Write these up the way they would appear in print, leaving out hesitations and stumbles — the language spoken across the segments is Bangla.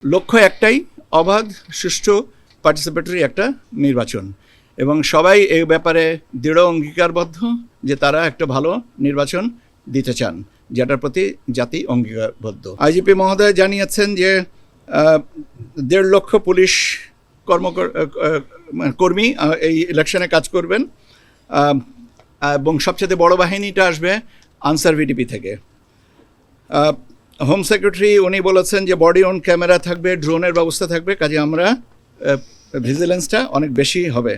লক্ষ্য একটাই, অবাধ, সুষ্ঠু, পার্টিসিপেটরি একটা নির্বাচন, এবং সবাই এই ব্যাপারে দৃঢ় অঙ্গীকারবদ্ধ যে তারা একটা ভালো নির্বাচন দিতে চান, যেটার প্রতি জাতি অঙ্গীকারবদ্ধ। আইজিপি মহোদয় জানিয়েছেন যে 1.5 লক্ষ পুলিশ কর্মী এই ইলেকশনে কাজ করবেন, এবং সবচেয়ে বড় বাহিনীটা আসবে আনসার ভিডিপি থেকে। হোম সেক্রেটারি উনি বলেছেন যে বডি অন ক্যামেরা থাকবে, ড্রোনের ব্যবস্থা থাকবে, কাজে আমরা ভিজিলেন্সটা অনেক বেশি হবে।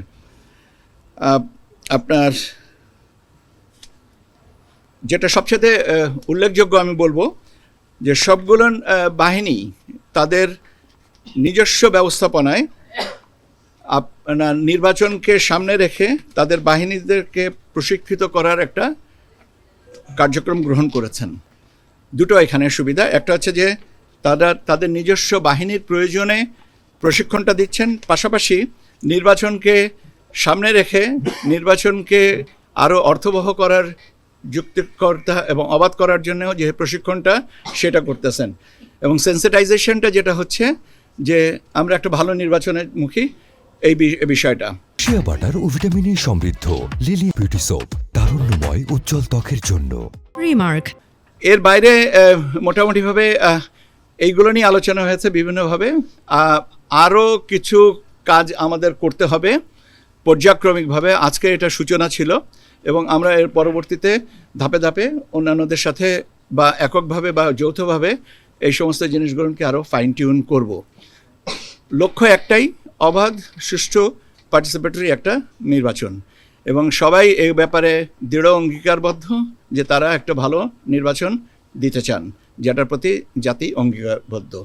আপনার যেটা সবচেয়ে উল্লেখযোগ্য আমি বলবো যে সবগুলো বাহিনী তাদের নিজস্ব ব্যবস্থাপনায় আপনার নির্বাচনকে সামনে রেখে তাদের বাহিনীদেরকে প্রশিক্ষিত করার একটা কার্যক্রম গ্রহণ করেছেন। দুটো এখানে সুবিধা, একটা হচ্ছে যে তাদের নিজস্ব বাহিনীর প্রয়োজনে প্রশিক্ষণটা দিচ্ছেন, পাশাপাশি নির্বাচনকে সামনে রেখে নির্বাচনকে আরও অর্থবহ করার, যুক্তিকর্তা এবং অবাধ করার জন্য যে প্রশিক্ষণটা সেটা করতেছেন, এবং সেন্সিটাইজেশনটা যেটা হচ্ছে যে আমরা একটা ভালো নির্বাচনের মুখী, এই বিষয়টা। শিয়া বাটার ও ভিটামিনে সমৃদ্ধ লিলি বিউটি সোপ, তারুণ্যময় উজ্জ্বল ত্বকের জন্য। রিমার্ক। এর বাইরে মোটামুটিভাবে এইগুলো নিয়ে আলোচনা হয়েছে বিভিন্নভাবে। আরও কিছু কাজ আমাদের করতে হবে পর্যায়ক্রমিকভাবে। আজকে এটা সূচনা ছিল, এবং আমরা এর পরবর্তীতে ধাপে ধাপে অন্যান্যদের সাথে বা এককভাবে বা যৌথভাবে এই সমস্ত জিনিসগুলোকে আরও ফাইন টিউন করব। লক্ষ্য একটাই, অবাধ, সুষ্ঠু, পার্টিসিপেটরি একটা নির্বাচন, এবং সবাই এই ব্যাপারে দৃঢ় অঙ্গীকারবদ্ধ যে তারা একটা ভালো নির্বাচন দিতে চান, যেটার প্রতি জাতি অঙ্গীকারবদ্ধ।